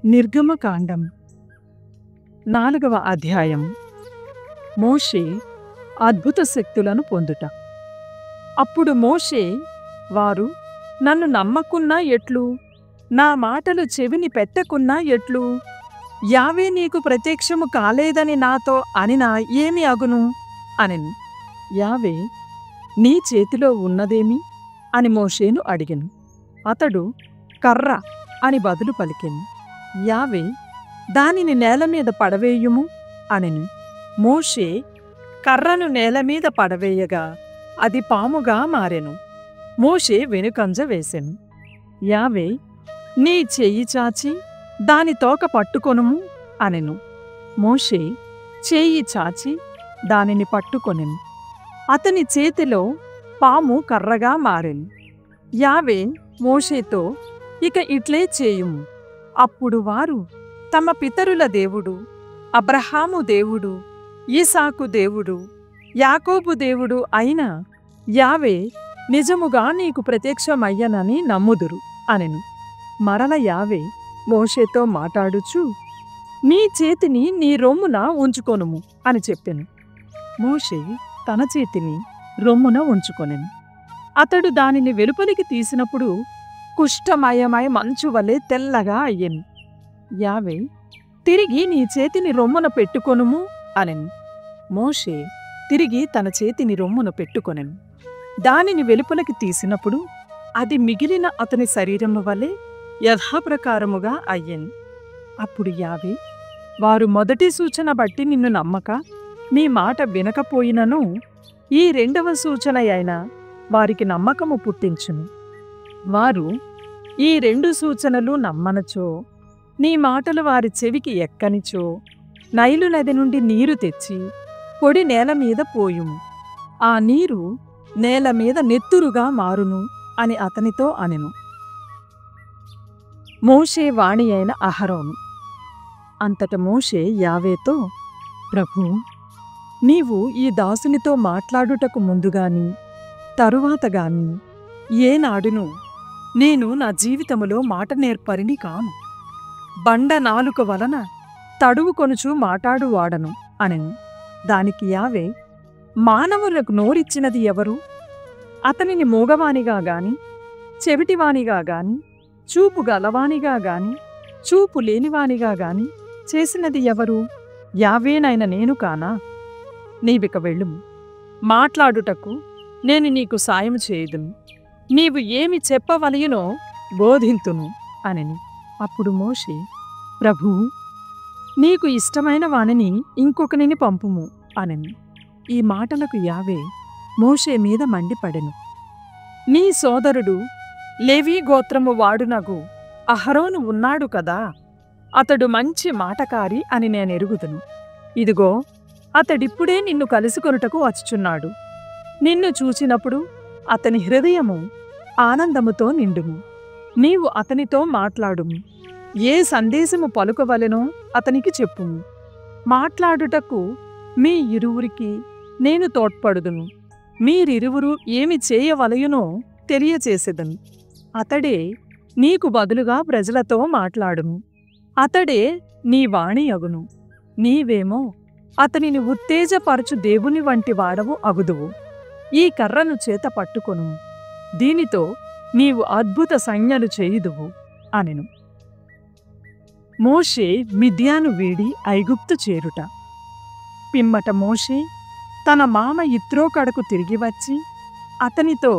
నిర్గమకాండం 4వ అధ్యాయం. మోషే అద్భుత శక్తులను పొందుట. అప్పుడు మోషే, వారు నన్ను నమ్మకున్నా ఎట్లు, నా మాటలు చెవిని పెట్టకున్నా ఎట్లు, యావే నీకు ప్రత్యక్షము కాలేదని నాతో అనినా ఏమి అగును అనెను. యావే, నీ చేతిలో ఉన్నదేమి అని మోషేను అడిగెను. అతడు కర్ర అని బదులు పలికెను. యావే, దానిని నేల మీద పడవేయుము అనెను. మోషే కర్రను నేల మీద పడవేయగా అది పాముగా మారెను. మోషే వెనుకంజ వేసెను. యావే, నీ చెయ్యి చాచి దాని తోక పట్టుకొనుము అనెను. మోషే చెయ్యి చాచి దానిని పట్టుకొనెను. అతని చేతిలో పాము కర్రగా మారెను. యావే మోషేతో, ఇక ఇట్లే చేయుము, అప్పుడు వారు తమ పితరుల దేవుడు, అబ్రహాము దేవుడు, ఈసాకు దేవుడు, యాకోబు దేవుడు అయిన యావే నిజముగా నీకు ప్రత్యక్షమయ్యనని నమ్ముదురు అనెను. మరల యావే మోషేతో మాటాడుచు, నీ చేతిని నీ రొమ్మున ఉంచుకొనుము అని చెప్పెను. మోషే తన చేతిని రొమ్మున ఉంచుకొనెను. అతడు దానిని వెలుపలికి తీసినప్పుడు కుష్ఠమయమై మంచు వలె తెల్లగా అయ్యెను. యావే, తిరిగి నీ చేతిని రొమ్మున పెట్టుకొనుము అనెను. మోషే తిరిగి తన చేతిని రొమ్మున పెట్టుకొనెను. దానిని వెలుపలికి తీసినప్పుడు అది మిగిలిన అతని శరీరము వలె యథాప్రకారముగా అయ్యెను. అప్పుడు యావే, వారు మొదటి సూచన బట్టి నిన్ను నమ్మక నీ మాట వినకపోయినను ఈ రెండవ సూచన అయినా వారికి నమ్మకము పుట్టించును. వారు ఈ రెండు సూచనలు నమ్మనచో, నీ మాటలు వారి చెవికి ఎక్కనిచో, నైలు నది నుండి నీరు తెచ్చి పొడి నేల మీద పోయుము, ఆ నీరు నేల మీద నెత్తురుగా మారును అని అతనితో అనెను. మోషే వాణి అయిన అహరోను. అంతట మోషే యావేతో, ప్రభూ, నీవు ఈ దాసునితో మాట్లాడుటకు ముందుగాని తరువాత గాని ఏనాడును నేను నా జీవితములో మాట నేర్పరిని కాను. బండ నాలుక వలన తడువు కొనుచు మాటాడువాడను అనెను. దానికి యావే, మానవులకు నోరిచ్చినది ఎవరు? అతనిని మూగవానిగా గాని, చెవిటివానిగా గాని, చూపు గలవానిగా గాని, చూపు లేనివానిగా గాని చేసినది ఎవరు? యావేనైన నేను కానా? నీవిక వెళ్ళుము, మాట్లాడుటకు నేను నీకు సాయం చేయుదును, నీవు ఏమి చెప్పవలయునో బోధింతును అనెను. అప్పుడు మోషే, ప్రభూ, నీకు ఇష్టమైన వానిని ఇంకొకనిని పంపుము అనెను. ఈ మాటలకు యావే మోషే మీద మండిపడెను. నీ సోదరుడు లేవీ గోత్రము వాడునగు అహరోను ఉన్నాడు కదా, అతడు మంచి మాటకారి అని నేనెరుగుదును. ఇదిగో, అతడిప్పుడే నిన్ను కలుసుకొనుటకు వచ్చుచున్నాడు. నిన్ను చూచినప్పుడు అతని హృదయము ఆనందముతో నిండుము. నీవు అతనితో మాట్లాడుము, ఏ సందేశము పలుకవలెనో అతనికి చెప్పుము. మాట్లాడుటకు మీ ఇరువురికి నేను తోడ్పడుదును. మీరిరువురు ఏమి చేయవలయునో తెలియచేసెదను. అతడే నీకు బదులుగా ప్రజలతో మాట్లాడును. అతడే నీ వాణి అగును. నీవేమో అతనిని ఉత్తేజపరచు దేవుని వంటి వాడవు అగుదువు. ఈ కర్రను చేత పట్టుకొను, దీనితో నీవు అద్భుత సంజ్ఞలు చేయుదువు అనెను. మోషే మిద్యాను వీడి ఐగుప్తు చేరుట. పిమ్మట మోషే తన మామ యిత్రో కడకు తిరిగి వచ్చి అతనితో,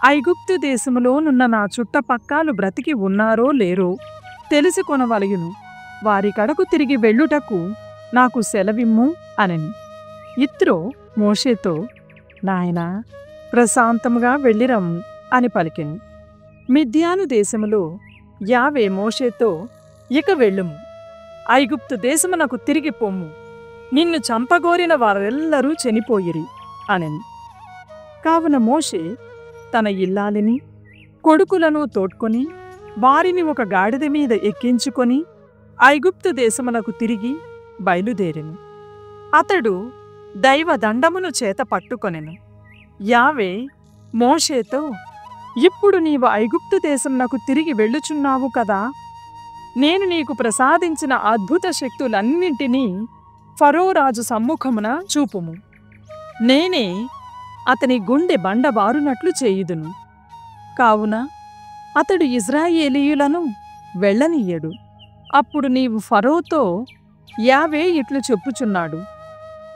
ఐగుప్తు దేశములోనున్న నా చుట్టపక్కాలు బ్రతికి ఉన్నారో లేరో తెలుసుకొనవలయును, వారి కడకు తిరిగి వెళ్ళుటకు నాకు సెలవిమ్ము అనెను. యిత్రో మోషేతో, నాయనా, ప్రశాంతముగా వెళ్ళిరమ్ము అని పలికెను. మిద్యాను దేశములో యావే మోషేతో, ఇక వెళ్ళుము, ఐగుప్తు దేశమునకు తిరిగి పొమ్ము, నిన్ను చంపగోరిన వారెల్లరూ చనిపోయిరి అనెను. కావున మోషే తన ఇల్లాలిని కొడుకులను తోడ్కొని వారిని ఒక గాడిద మీద ఎక్కించుకొని ఐగుప్తు దేశమునకు తిరిగి బయలుదేరెను. అతడు దైవదండమును చేత పట్టుకొనెను. యావే మోషేతో, ఇప్పుడు నీవు ఐగుప్తు దేశమునకు తిరిగి వెళ్ళుచున్నావు కదా, నేను నీకు ప్రసాదించిన అద్భుత శక్తులన్నింటినీ ఫరో రాజు సమ్ముఖమున చూపుము. నేనే అతని గుండె బండబారునట్లు చేయుదును. కావున అతడు ఇశ్రాయేలీయులను వెళ్ళనీయడు. అప్పుడు నీవు ఫరోతో, యావే ఇట్లు చెప్పుచున్నాడు,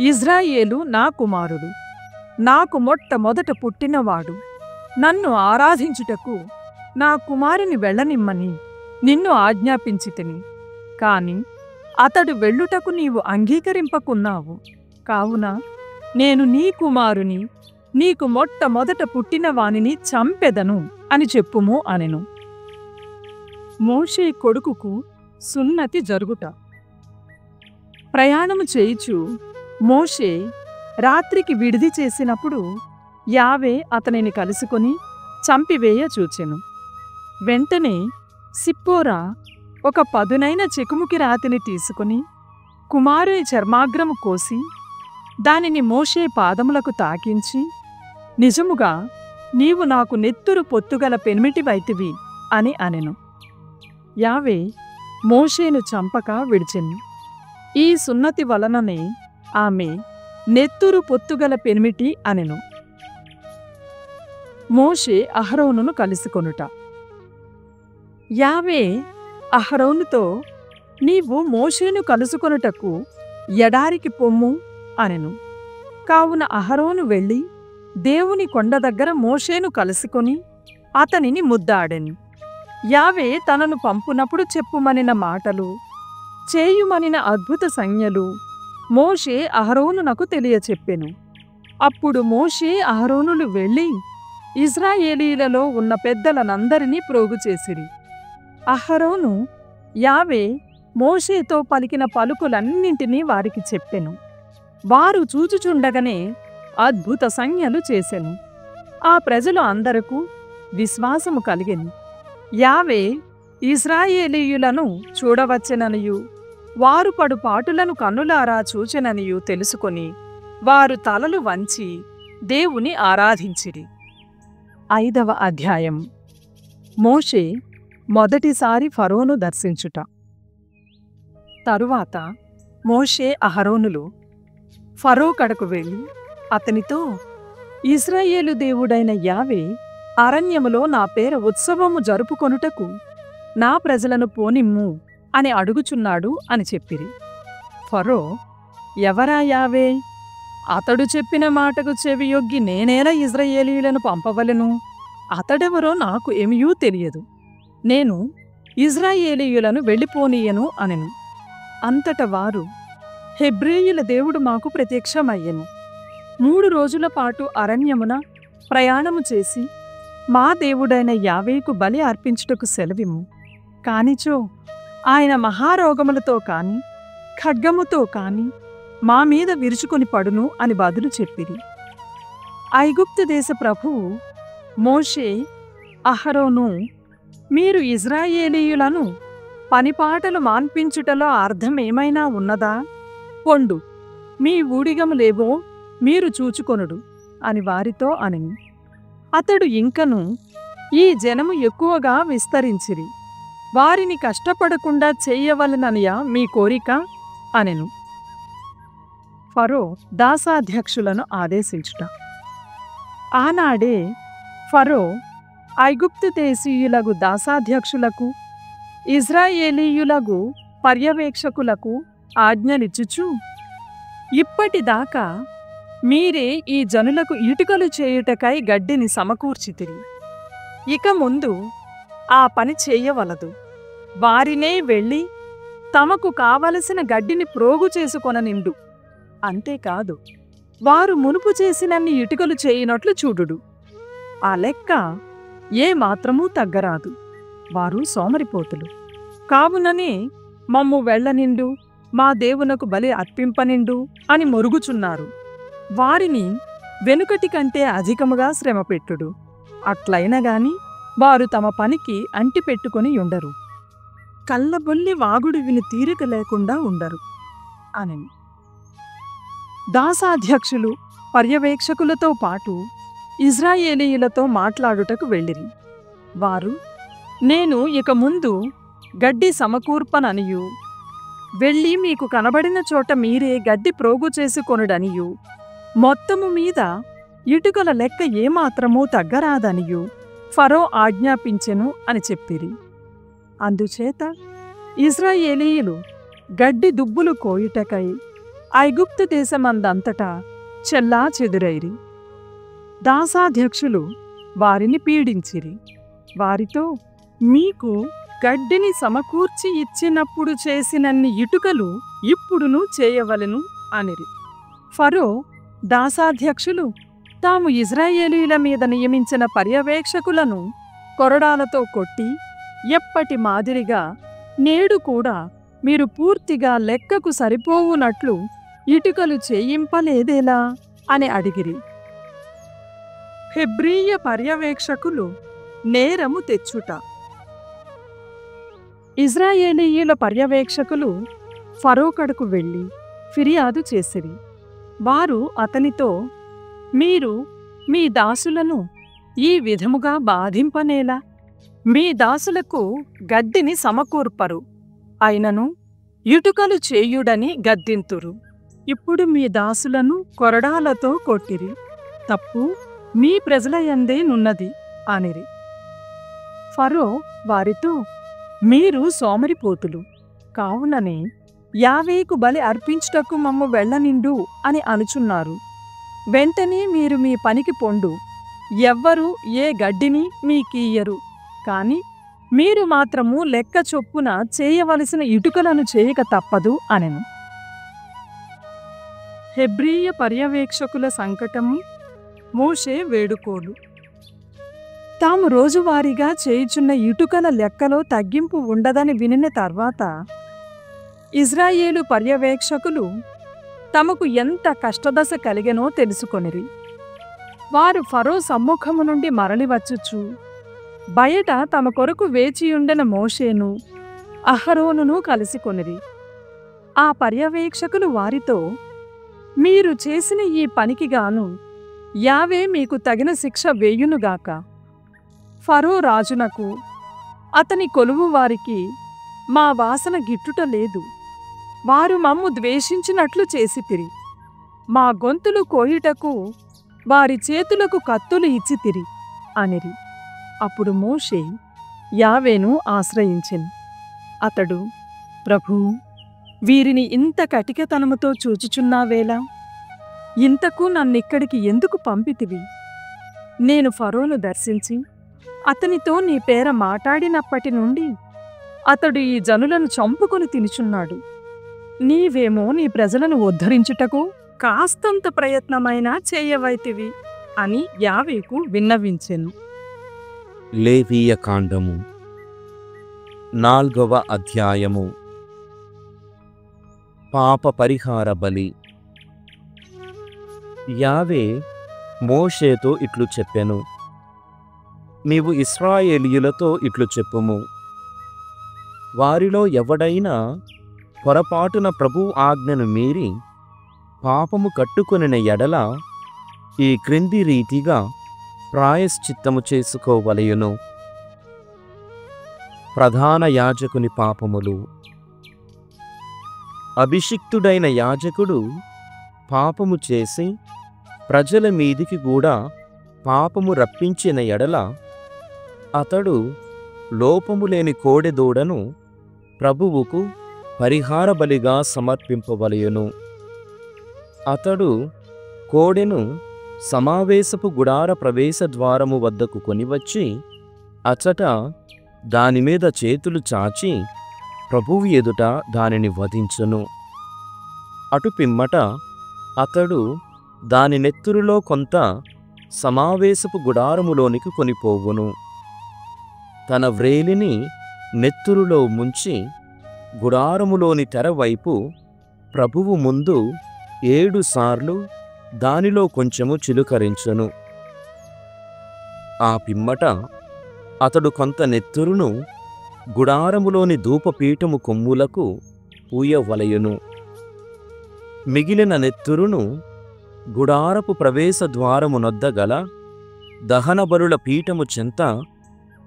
ఇశ్రాయేలు నా కుమారుడు, నాకు మొట్టమొదట పుట్టినవాడు. నన్ను ఆరాధించుటకు నా కుమారుని వెళ్ళనిమ్మని నిన్ను ఆజ్ఞాపించితిని. కాని అతడు వెళ్ళుటకు నీవు అంగీకరింపకున్నావు. కావున నేను నీ కుమారుని, నీకు మొట్టమొదట పుట్టిన వానిని చంపెదను అని చెప్పుము అనెను. మోషే కొడుకుకు సున్నతి జరుగుట. ప్రయాణము చేయుచు మోషే రాత్రికి విడిది చేసినప్పుడు యావే అతనిని కలుసుకొని చంపివేయ చూచెను. వెంటనే సిప్పోరా ఒక పదునైన చెకుముకి రాతిని తీసుకుని కుమారుని చర్మాగ్రము కోసి దానిని మోషే పాదములకు తాకించి, నిజముగా నీవు నాకు నెత్తురు పొత్తుగల పెనిమిటివైతివి అని అనెను. యావే మోషేను చంపక విడిచెను. ఈ సున్నతి వలననే ఆమె నెత్తురు పొత్తుగల పెనిమిటి అనెను. మోషే అహరోనును కలుసుకొనుట. యావే అహరోనుతో, నీవు మోషేను కలుసుకొనుటకు ఎడారికి పొమ్ము అనెను. కావున అహరోను వెళ్ళి దేవుని కొండ దగ్గర మోషేను కలుసుకొని అతనిని ముద్దాడెను. యావే తనను పంపునప్పుడు చెప్పుమనిన మాటలు, చేయుమనిన అద్భుత సంజ్ఞలు మోషే అహరోనునకు తెలియచెప్పెను. అప్పుడు మోషే అహరోనులు వెళ్ళి ఇశ్రాయేలీలలో ఉన్న పెద్దలనందరినీ ప్రోగుచేసిరి. అహరోను యావే మోషేతో పలికిన పలుకులన్నింటినీ వారికి చెప్పెను. వారు చూచుచుండగనే అద్భుత సంజ్ఞలు చేసెను. ఆ ప్రజలు అందరకు విశ్వాసము కలిగెను. యావే ఇశ్రాయేలీయులను చూడవచ్చెననియు వారు పడు పాటులను కన్నులారా చూచెననియు తెలుసుకొని వారు తలలు వంచి దేవుని ఆరాధించిరి. 5వ అధ్యాయం. మోషే మొదటిసారి ఫరోను దర్శించుట. తరువాత మోషే అహరోనులు ఫరో కడకు వెళ్ళి అతనితో, ఇశ్రాయేలు దేవుడైన యావే అరణ్యములో నా పేర ఉత్సవము జరుపుకొనుటకు నా ప్రజలను పోనిమ్ము అని అడుగుచున్నాడు అని చెప్పిరి. ఫరో, ఎవరా యావే? అతడు చెప్పిన మాటకు చెవియొగ్గి నేనేలా ఇశ్రాయేలీయులను పంపవలెను? అతడెవరో నాకు ఏమీ తెలియదు. నేను ఇశ్రాయేలీయులను వెళ్ళిపోనీయను అనెను. అంతట వారు, హెబ్రేయుల దేవుడు మాకు ప్రత్యక్షమయ్యెను. 3 రోజుల పాటు అరణ్యమున ప్రయాణము చేసి మా దేవుడైన యావేకు బలి అర్పించుటకు సెలవిమ్ము. కానిచో ఆయన మహారోగములతో కాని ఖడ్గముతో కాని మా మీద విరుచుకొని పడును అని బదులు చెప్పిరి. ఐగుప్తు దేశ ప్రభువు మోషే అహరోను, మీరు ఇశ్రాయేలీయులను పనిపాటలు మాన్పించుటలో అర్థమేమైనా ఉన్నదా? పొండు, మీ ఊడిగములేవో మీరు చూచుకొనుడు అని వారితో అనెను. అతడు ఇంకను, ఈ జనము ఎక్కువగా విస్తరించిరి, వారిని కష్టపడకుండా చెయ్యవలననియా మీ కోరిక అనెను. ఫరో దాసాధ్యక్షులను ఆదేశించుట. ఆనాడే ఫరో ఐగుప్తు దేశీయులగు దాసాధ్యక్షులకు ఇశ్రాయేలీయులగు పర్యవేక్షకులకు ఆజ్ఞలిచ్చుచు, ఇప్పటిదాకా మీరే ఈ జనులకు ఇటుకలు చేయుటకై గడ్డిని సమకూర్చితిరి. ఇక ముందు ఆ పని చేయవలదు. వారినే వెళ్ళి తమకు కావలసిన గడ్డిని ప్రోగు చేసుకొననిండు. అంతేకాదు, వారు మునుపు చేసినన్ని ఇటుకలు చేయునట్లు చూడుడు. ఆ లెక్క ఏ మాత్రమూ తగ్గరాదు. వారు సోమరిపోతులు. కావుననే మమ్ము వెళ్ళనిండు, మా దేవునకు బలి అర్పింపనిండు అని మొరుగుచున్నారు. వారిని వెనుకటి కంటే అధికముగా శ్రమపెట్టుడు. అట్లయినగాని వారు తమ పనికి అంటిపెట్టుకొని ఉండరు. కళ్ళబొల్లి వాగుడు విని తీరిక లేకుండా ఉండరు అని. దాసాధ్యక్షులు పర్యవేక్షకులతో పాటు ఇశ్రాయేలీయులతో మాట్లాడుటకు వెళ్ళిరి. వారు, నేను ఇక ముందు గడ్డి సమకూర్పననియు వెళ్ళి మీకు కనబడిన చోట మీరే గడ్డి ప్రోగు చేసుకొనుడనియు మొత్తము మీద ఇటుకల లెక్క ఏమాత్రమూ తగ్గరాదనియు ఫరో ఆజ్ఞాపించెను అని చెప్పిరి. అందుచేత ఇశ్రాయేలీయులు గడ్డి దుబ్బులు కోయుటకై ఐగుప్తు దేశమందంతటా చెల్లా చెదురైరి. దాసాధ్యక్షులు వారిని పీడించిరి. వారితో, మీకు గడ్డిని సమకూర్చి ఇచ్చినప్పుడు చేసినన్ని ఇటుకలు ఇప్పుడును చేయవలెను అనిరి. ఫరో దాసాధ్యక్షులు తాము ఇశ్రాయేలీయుల మీద నియమించిన పర్యవేక్షకులను కొరడాలతో కొట్టి, ఎప్పటి మాదిరిగా నేడు కూడా మీరు పూర్తిగా లెక్కకు సరిపోవునట్లు ఇటుకలు చేయింపలేదేలా అని అడిగిరి. హెబ్రీయ పర్యవేక్షకులు నేరము తెచ్చుట. ఇశ్రాయేలీయుల పర్యవేక్షకులు ఫరో కడకు వెళ్ళి ఫిర్యాదు చేసిరి. వారు అతనితో, మీరు మీ దాసులను ఈ విధముగా బాధింపనేలా? మీ దాసులకు గడ్డిని సమకూర్పరు, అయినను ఇటుకలు చేయుడని గద్దింతురు. ఇప్పుడు మీ దాసులను కొరడాలతో కొట్టిరి, తప్పు మీ ప్రజల యందే నున్నది అనిరి. ఫరో వారితో, మీరు సోమరిపోతులు కావుననే యావేకు బలి అర్పించుటకు మమ్ము వెళ్ళనిండు అని అనుచున్నారు. వెంటనే మీరు మీ పనికి పొండు, ఎవ్వరూ ఏ గడ్డిని మీకీయరు, కాని మీరు మాత్రము లెక్క చొప్పున చేయవలసిన ఇటుకలను చేయక తప్పదు అనెను. హెబ్రీయ పర్యవేక్షకుల సంకటము, మోషే వేడుకోలు. తాము రోజువారీగా చేయుచున్న ఇటుకల లెక్కలో తగ్గింపు ఉండదని వినిన తర్వాత ఇశ్రాయేలు పర్యవేక్షకులు తమకు ఎంత కష్టదశ కలిగెనో తెలుసుకొనిరి. వారు ఫరో సమ్ముఖము నుండి మరలివచ్చుచు బయట తమ కొరకు వేచియుండెన మోషేను అహరోనును కలిసికొనిరి. ఆ పర్యవేక్షకులు వారితో, మీరు చేసిన ఈ పనికిగాను యావే మీకు తగిన శిక్ష వేయునుగాక. ఫరో రాజునకు అతని కొలువు వారికి మా వాసన గిట్టుట లేదు. వారు మమ్ము ద్వేషించినట్లు చేసితిరి. మా గొంతులు కోయుటకు వారి చేతులకు కత్తులు ఇచ్చితిరి అనిరి. అప్పుడు మోషే యావేను ఆశ్రయించెను. అతడు, ప్రభూ, వీరిని ఇంత కటికతనముతో చూచుచున్నావేలా? ఇంతకు నన్నిక్కడికి ఎందుకు పంపితివి? నేను ఫరోను దర్శించి అతనితో నీ పేర మాటాడినప్పటి నుండి అతడు ఈ జనులను చంపుకొని తినుచున్నాడు. నీవేమో నీ ప్రజలను ఉద్ధరించుటకు కాస్తంత ప్రయత్నమైనా చేయవైతివి అని యావేకు విన్నవించెను. లేవీయ కాండము 4వ అధ్యాయము. పాప పరిహార బలి. యావే మోషేతో ఇట్లు చెప్పెను, నీవు ఇశ్రాయేలీయులతో ఇట్లు చెప్పుము, వారిలో ఎవడైనా పొరపాటున ప్రభువు ఆజ్ఞను మీరి పాపము కట్టుకొనిన ఎడల ఈ క్రింది రీతిగా ప్రాయశ్చిత్తము చేసుకోవలయును. ప్రధాన యాజకుని పాపములు. అభిషిక్తుడైన యాజకుడు పాపము చేసి ప్రజల మీదికి కూడా పాపము రప్పించిన ఎడల అతడు లోపము లేని కోడెదూడను ప్రభువుకు పరిహార బలిగా సమర్పింపవలయును. అతడు కోడెను సమావేశపు గుడార ప్రవేశ ద్వారము వద్దకు కొనివచ్చి అచట దానిమీద చేతులు చాచి ప్రభువు ఎదుట దానిని వధించును. అటు పిమ్మట అతడు దాని నెత్తురులో కొంత సమావేశపు గుడారములోనికి కొనిపోవును. తన వ్రేలిని నెత్తురులో ముంచి గుడారములోని తెరవైపు ప్రభువు ముందు 7 సార్లు దానిలో కొంచెము చిలుకరించును. ఆ పిమ్మట అతడు కొంత నెత్తురును గుడారములోని ధూపపీఠము కొమ్ములకు పూయవలయును. మిగిలిన నెత్తురును గుడారపు ప్రవేశ ద్వారమునొద్ద గల దహన బలుల పీఠము చెంత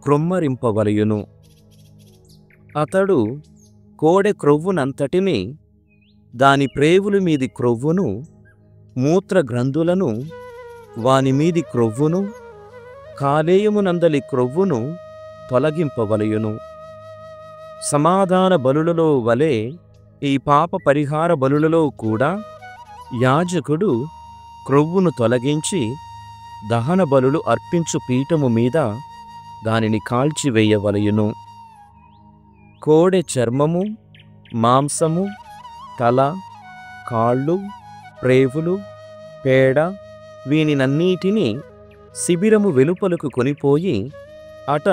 క్రొమ్మరింపవలయును. అతడు కోడె క్రొవ్వునంతటిని, దాని ప్రేవుల మీది క్రొవ్వును, మూత్ర గ్రంథులను, వాని మీది క్రొవ్వును, కాలేయమునందలి క్రొవ్వును తొలగింపవలయును. సమాధాన బలులలో వలె ఈ పాప పరిహార బలులలో కూడా యాజకుడు క్రొవ్వును తొలగించి దహన బలులు అర్పించు పీఠము మీద దానిని కాల్చివేయవలయును. కోడె చర్మము, మాంసము, తల, కాళ్ళు, ప్రేవులు, పేడ వీనినన్నిటినీ శిబిరము వెలుపలకు కొనిపోయి అట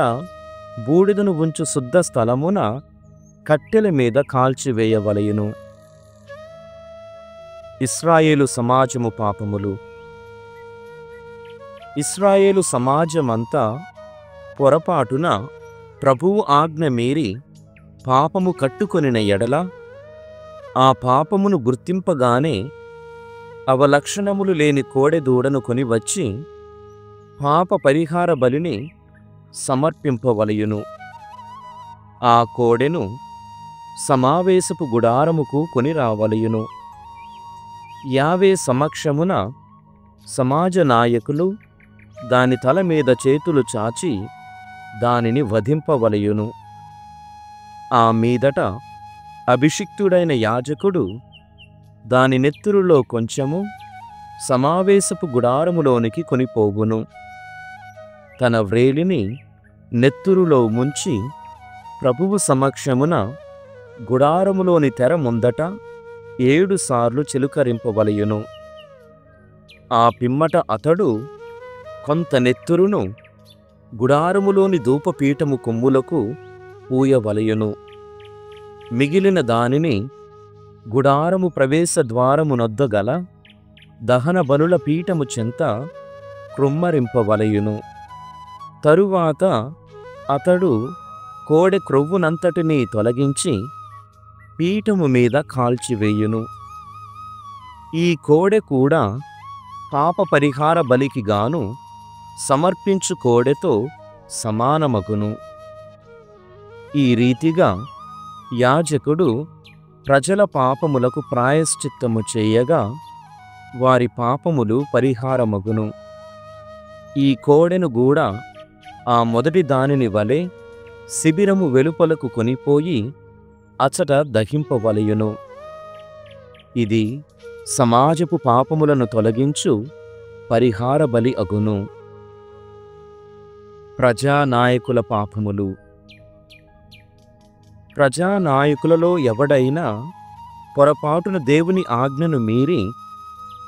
బూడిదను ఉంచు శుద్ధ స్థలమున కట్టెల మీద కాల్చివేయవలయును. ఇశ్రాయేలు సమాజము పాపములు. ఇశ్రాయేలు సమాజమంతా పొరపాటున ప్రభువు ఆజ్ఞ మీరి పాపము కట్టుకొనిన ఎడల, ఆ పాపమును గుర్తింపగానే అవలక్షణములు లేని కోడెదూడను కొని వచ్చి పాప పరిహార బలిని సమర్పింపవలయును. ఆ కోడెను సమావేశపు గుడారముకు కొని రావలయును. యావే సమక్షమున సమాజ నాయకులు దాని తల మీద చేతులు చాచి దానిని వధింపవలయును. ఆ మీదట అభిషిక్తుడైన యాజకుడు దాని నెత్తురులో కొంచెము సమావేశపు గుడారములోనికి కొనిపోవును. తన వ్రేలిని నెత్తురులో ముంచి ప్రభువు సమక్షమున గుడారములోని తెర ముందట 7 సార్లు చిలుకరింపవలయును. ఆ పిమ్మట అతడు కొంత నెత్తురును గుడారములోని ధూపపీఠము కొమ్ములకు పూయవలయును. మిగిలిన దానిని గుడారము ప్రవేశ ద్వారమునొద్ద గల దహన బలుల పీఠము చెంత క్రుమ్మరింపవలయును. తరువాత అతడు కోడె క్రొవ్వునంతటినీ తొలగించి పీఠము మీద కాల్చివేయును. ఈ కోడె కూడా పాప పరిహార బలికి గాను సమర్పించు కోడెతో సమానమగును. ఈ రీతిగా యాజకుడు ప్రజల పాపములకు ప్రాయశ్చిత్తము చేయగా వారి పాపములు పరిహారమగును. ఈ కోడెను కూడా ఆ మొదటి దానిని వలె శిబిరము వెలుపలకు కొనిపోయి అచట దహింపవలయును. ఇది సమాజపు పాపములను తొలగించు పరిహార బలి అగును. ప్రజానాయకుల పాపములు. ప్రజానాయకులలో ఎవడైనా పొరపాటున దేవుని ఆజ్ఞను మీరి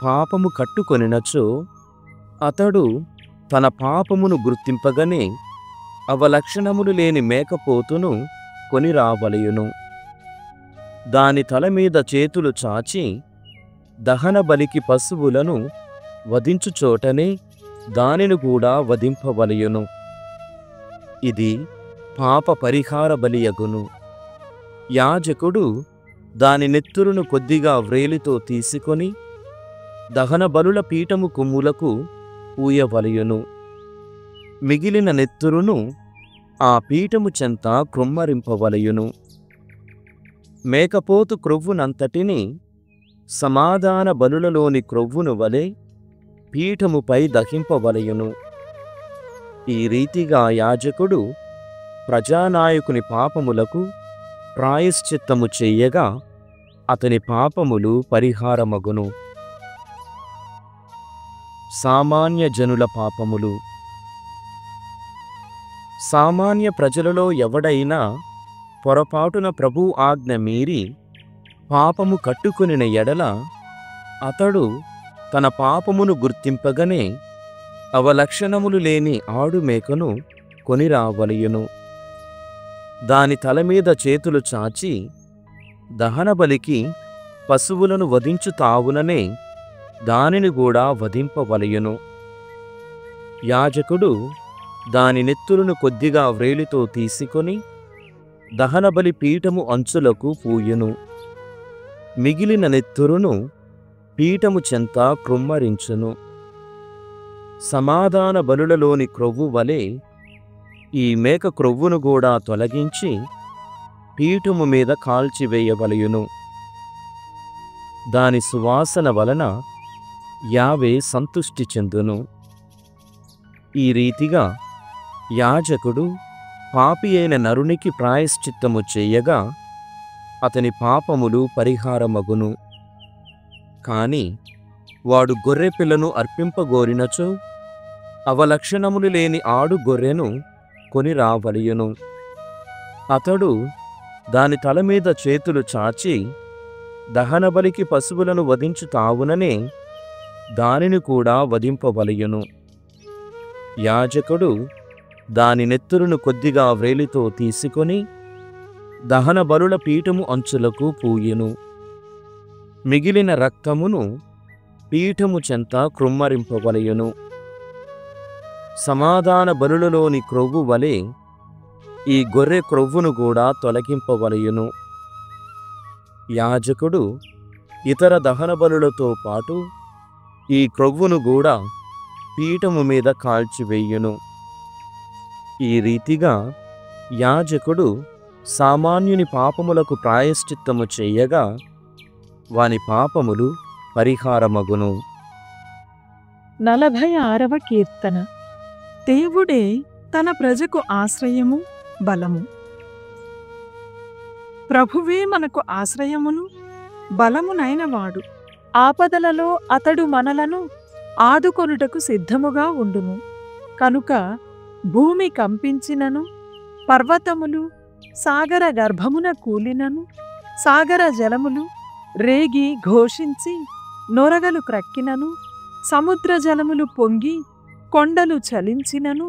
పాపము కట్టుకొనినచో అతడు తన పాపమును గుర్తింపగనే అవలక్షణములు లేని మేకపోతును కొని రావలయును. దాని తల మీద చేతులు చాచి దహన బలికి పశువులను వధించు చోటనే దానిని కూడా వధింపవలయును. ఇది పాప పరిహార బలియగును. యాజకుడు దాని నెత్తురును కొద్దిగా వ్రేలితో తీసుకొని దహన బలుల పీఠము కొమ్ములకు పూయవలయును. మిగిలిన నెత్తురును ఆ పీఠము చెంత క్రుమ్మరింపవలయును. మేకపోతు క్రొవ్వునంతటిని సమాధాన బలులలోని క్రొవ్వును వలె పీఠముపై దహింపవలయును. ఈ రీతిగా యాజకుడు ప్రజానాయకుని పాపములకు ప్రాయశ్చిత్తము చెయ్యగా అతని పాపములు పరిహారమగును. సామాన్య జనుల పాపములు. సామాన్య ప్రజలలో ఎవడైనా పొరపాటున ప్రభువు ఆజ్ఞ మీరి పాపము కట్టుకొనిన ఎడల అతడు తన పాపమును గుర్తింపగనే అవలక్షణములు లేని ఆడుమేకను కొనిరావలయును. దాని తల మీద చేతులు చాచి దహనబలికి పశువులను వధించు తావుననే దానిని కూడా వధింపవలయును. యాజకుడు దాని నెత్తురును కొద్దిగా వ్రేలితో తీసుకొని దహనబలి పీఠము అంచులకు పూయును. మిగిలిన నెత్తురును పీఠము చెంత క్రుమ్మరించును. సమాధాన బలులలోని క్రొవ్వు వలె ఈ మేక క్రొవ్వును కూడా తొలగించి పీఠము మీద కాల్చివేయవలయును. దాని సువాసన వలన యావే సంతుష్టి చెందును. ఈ రీతిగా యాజకుడు పాపి అయిన నరునికి ప్రాయశ్చిత్తము చేయగా అతని పాపములు పరిహారమగును. కాని వాడు గొర్రెపిల్లను అర్పింపగోరినచో అవలక్షణములు లేని ఆడు గొర్రెను కొని రావలయును. అతడు దాని తల మీద చేతులు చాచి దహనబలికి పశువులను వధించు తావుననే దానిని కూడా వధింపవలయును. యాజకుడు దాని నెత్తురును కొద్దిగా వ్రేలితో తీసుకొని దహన బలుల పీఠము అంచులకు పూయెను. మిగిలిన రక్తమును పీఠము చెంత కృమ్మరింపవలయును. సమాధాన బలులలోని క్రొవ్వు వలె ఈ గొర్రె క్రొవ్వును కూడా తొలగింపవలయును. యాజకుడు ఇతర దహన బలులతో పాటు ఈ క్రొవ్వును కూడా పీఠము మీద కాల్చివేయును. ఈ రీతిగా యాజకుడు సామాన్యుని పాపములకు ప్రాయశ్చిత్తము చేయగా వాని పాపములు పరిహారమగును. 46వ కీర్తన. దేవుడే తన ప్రజకు ఆశ్రయము, బలము. ప్రభువే మనకు ఆశ్రయమును బలమునైనవాడు. ఆపదలలో అతడు మనలను ఆదుకొనుటకు సిద్ధముగా ఉండును. కనుక భూమి కంపించినను, పర్వతములు సాగర గర్భమున కూలినను, సాగర జలములు రేగి ఘోషించి నొరగలు క్రక్కినను, సముద్ర జలములు పొంగి కొండలు చలించినను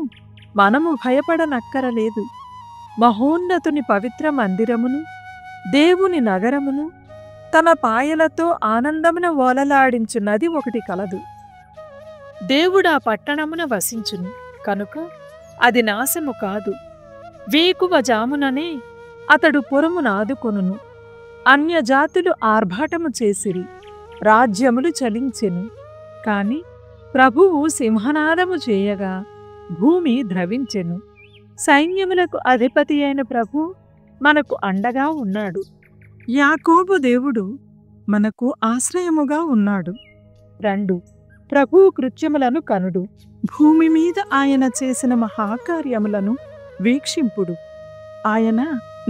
మనము భయపడనక్కరలేదు. మహోన్నతుని పవిత్ర మందిరమును, దేవుని నగరమును తన పాయలతో ఆనందమున ఓలలాడించు నది ఒకటి కలదు. దేవుడా పట్టణమున వసించును, కనుక అది నాశము కాదు. వేకువ జాముననే అతడు పురమును ఆదుకొనును. అన్యజాతులు ఆర్భాటము చేసిరి, రాజ్యములు చలించెను. కాని ప్రభువు సింహనాదము చేయగా భూమి ద్రవించెను. సైన్యములకు అధిపతి అయిన ప్రభు మనకు అండగా ఉన్నాడు. యాకోబు దేవుడు మనకు ఆశ్రయముగా ఉన్నాడు. 2 ప్రభువు కృత్యములను కనుడు. భూమి మీద ఆయన చేసిన మహాకార్యములను వీక్షింపుడు. ఆయన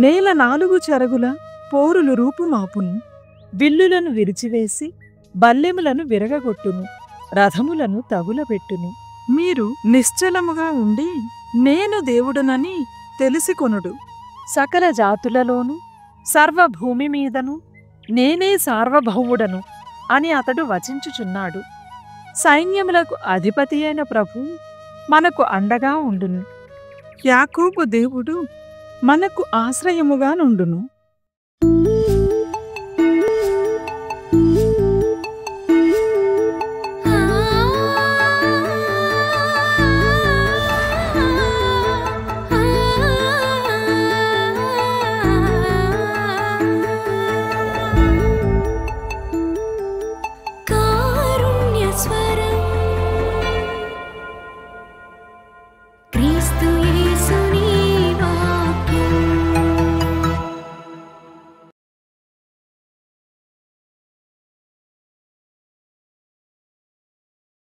నేల 4 చెరగుల పోరులు రూపుమాపును. విల్లులను విరిచివేసి బల్లెములను విరగగొట్టును, రథములను తగులబెట్టును. మీరు నిశ్చలముగా ఉండి నేను దేవుడనని తెలిసికొనుడు. సకల జాతులలోనూ సర్వభూమి మీదను నేనే సార్వభౌముడను అని అతడు వచించుచున్నాడు. సైన్యములకు అధిపతి అయిన ప్రభు మనకు అండగా ఉండును. యాకోబు దేవుడు మనకు ఆశ్రయముగా నుండును.